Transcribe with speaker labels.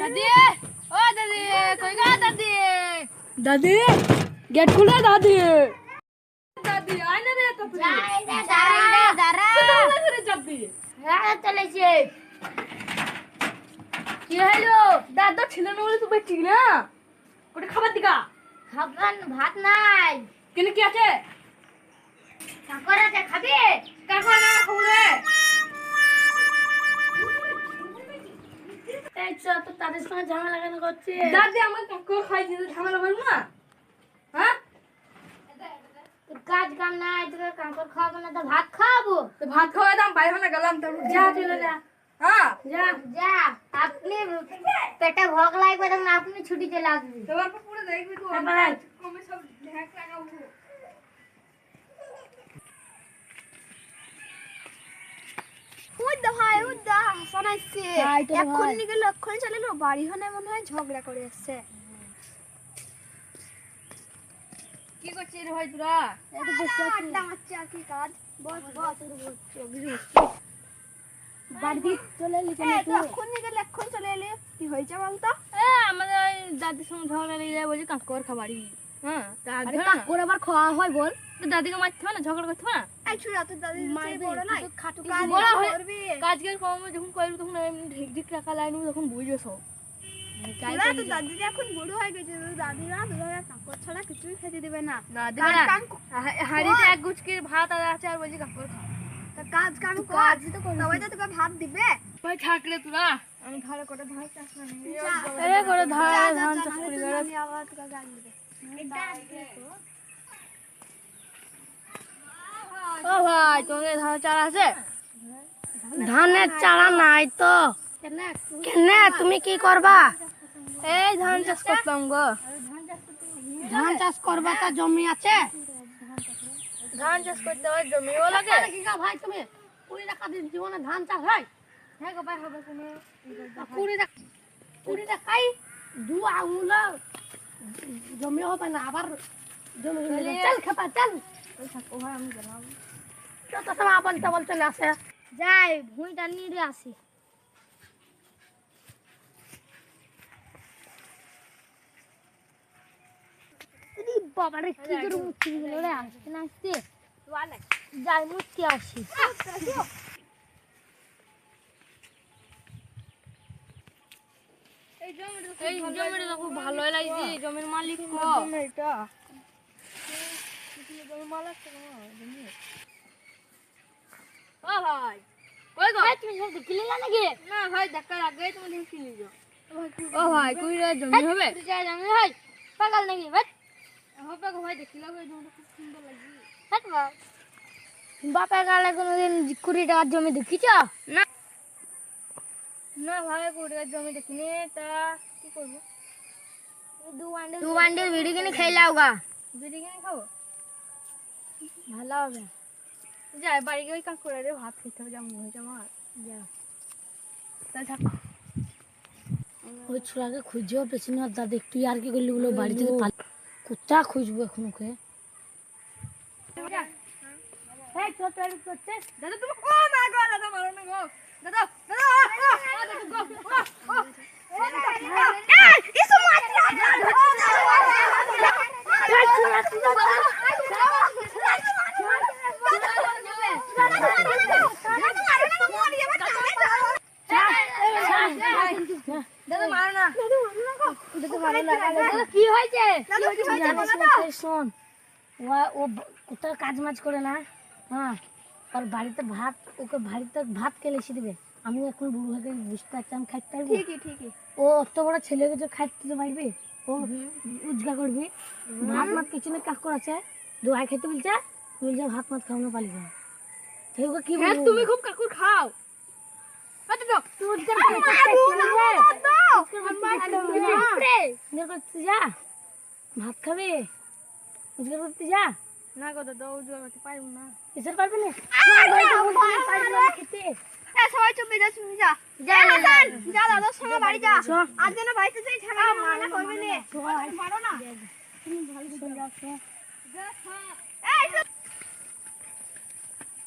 Speaker 1: দাদি, ও দাদি, কই গো দাদি?
Speaker 2: দাদি গেট খুলে দাদি।
Speaker 1: দাদি আয় না রে কপি।
Speaker 3: দাঁড়া
Speaker 1: কোথায় রে যাবি?
Speaker 3: হ্যাঁ চলেছে
Speaker 1: কি হলো? দাদা ছিল না বলে তুই বেঁচে না। ওটা খাবার দিকা।
Speaker 3: খাবার ভাত নাই
Speaker 1: কেন কি আছে?
Speaker 3: ঠাকুর আছে খাবি
Speaker 1: কাকা না খাবরে।
Speaker 2: এই চল তো তাদের সঙ্গে ঝামেলা কেন করছে?
Speaker 1: দাদি আমার কাকু খাই দিতে ঝামেলা করব না। হ্যাঁ?
Speaker 3: তোর কাজ কাম নাই তোকে কাঁকর খাওয়াবো না তো ভাত খাওয়াবো
Speaker 1: তো ভাত খাওয়া দাম বাইরে না গেলাম তো
Speaker 2: যা চলে যা।
Speaker 1: হ্যাঁ
Speaker 3: যা যা আপনি পেটে ভোগ লাগবে তখন আপনি ছুটি চলে আসবে
Speaker 1: তোমার পর পুরো দেখবি তো
Speaker 2: তারপরে?
Speaker 1: কমে সব ঢাক লাগাবো।
Speaker 2: হাসান আসছে। এখন নিকে লক্ষণ চলে না বাড়ি হনে মনে হয় ঝগড়া করে আসছে।
Speaker 1: কি করছিস রে ভাই তোরা?
Speaker 2: এই তো বসে আছি। আড্ডা মারছি আর কি কাজ? বস বস বাড়ি চলে এলি কেন তুই? এখন নিকে লক্ষণ চলে এলি কি হয়েছে বলতো?
Speaker 1: আমাদের দাদির সঙ্গে ঝগড়া লেগে যায় বলছি কাকর খাবারই। হ্যাঁ তা
Speaker 2: আরে কাকুর আবার খাওয়া হয় বল?
Speaker 1: তো দাদিকে মারতে হবে না, ঝগড়া করতে হবে না।
Speaker 2: এই ছুড়া তো দাদি বড় নাই খাটু কাজ
Speaker 1: বড় হয়ে
Speaker 2: করবি।
Speaker 1: কাজকে কম যখন করবি তখন এমনি ঢিক ঢিক টাকা লাইনু তখন বুঝবে সব।
Speaker 2: তোরা তো দাদি এখন বড় হয়ে গেছে তো দাদিরা তোরা কাকুর ছাড়া কিছুই খেতে দেবে না।
Speaker 1: না দেবে না। হাড়িতে এক গুচকে ভাত আর আছে আর বলছি কাকর খা।
Speaker 2: তা কাজ কাম কর তবে তো তোকে ভাত দিবে।
Speaker 1: ভাই থাকলে তোরা আমি ঘরে করে ধান চাষ না
Speaker 2: এই
Speaker 1: করে ধান চাষ করি ঘরে।
Speaker 2: আমি আবার তোকে গাল দিবে।
Speaker 1: ও ভাই তোমাদের ধান চারা আছে?
Speaker 2: ধানের চারা নাই তো কেন তুমি কি করবা?
Speaker 1: এই ধান চাষ করতাম গো।
Speaker 2: ধান চাষ করবা তা জমি আছে?
Speaker 1: ধান চাষ করতে হয় জমিও লাগে।
Speaker 2: কি গা ভাই তুমি 20 টাকা দিয়ে জীবনে ধান চাষ হয়?
Speaker 1: হ্যাঁ গো ভাই হবে কোনো
Speaker 2: 20 টাকাই দু আঙুল জমি হবে না আবার জমি চল খেপা চল।
Speaker 1: ও ভাই আমি গেলাম।
Speaker 2: তো সময় বলতে বলতে চলে আসে।
Speaker 3: যাই ভুঁইটা নিয়ে আসি
Speaker 2: বাবারে কি করে মুক্তি দিল রে আসতে না আসতে যাই মুক্তি আসি।
Speaker 1: এই জমিটা তো খুব ভালোই লাগছে। জমির মালিক কো? এটা জমির মালিক তো জমি। ও ভাই কই গো?
Speaker 3: তুমি সব দেখিলে নাকি
Speaker 1: না ভাই দেখার আগেই তুমি দেখি লিজো। ও ভাই কই রে জমি হবে?
Speaker 3: তুই যা জানি ভাই পাগল নাকি ভাই
Speaker 1: হবে গো ভাই দেখিলা গো জমিটা খুব সুন্দর লাগছে।
Speaker 3: হাট বাপ বাপের গালে কোনোদিন 20 টাকার জমি দেখিছ
Speaker 1: না না ভাই কোটি জমি দেখিনি তা কি করব?
Speaker 3: দু বান্ডিল বিড়ি কিনে খাইলাও গা
Speaker 1: বিড়ি কিনে খাবো?
Speaker 3: ভালো হবে
Speaker 1: যাই বাড়ি গিয়ে ওই কাকুরারে ভাত খেতে হবে যেমন হয়েছে আমার।
Speaker 3: যা
Speaker 1: তা থাক।
Speaker 2: ওই ছোড়াকে খুঁজেও পেছি না দাদা তুই আর কি করলি বলো বাড়ি থেকে কোথা খুঁজবো এখন ওকে?
Speaker 1: এই তো তৈরি করতে দাদা তুমি ও না গো দাদা মারো না গো দাদা দাদা দাদা মারো না
Speaker 3: কি হয়েছে
Speaker 2: শোন ও কোথাও কাজ মাজ করে না। হ্যাঁ আর বাড়িতে ভাত ওকে বাড়িতে ভাত কে লেসে দিবে? আমি এখন বুড়ো হয়ে গেছি বুঝতে পারছি আমি খাইতে পারবো?
Speaker 1: ঠিকই
Speaker 2: ও অত বড় ছেলেকে যে খাইতে তো পারবি? ও উজগা করবি ভাত মাত কিছু না কাজ করাছে দোয়াই খাইতে বলছে বলছে ভাত মাত খাওয়ানো পালি না ওকে কি
Speaker 1: হ্যাঁ
Speaker 2: বলবো?
Speaker 1: তুমি খুব কাকুর খাও। আচ্ছা দাও
Speaker 2: তুই উজগার করতে যা ভাত খাবে উজগার করতে যা।
Speaker 1: না গো দাদা উজগার করতে পারবো না।
Speaker 2: এসে পারবি না খেতে?
Speaker 1: সবাই চুপে যা চুপে যা
Speaker 3: যা
Speaker 1: যা দাদার সঙ্গে বাড়ি যা।
Speaker 2: আর যেন বাড়িতে যাই ঝামেলা মানা করবি না।
Speaker 1: মারো না।
Speaker 2: তুমি ভালো করে যাও।
Speaker 1: যা খা।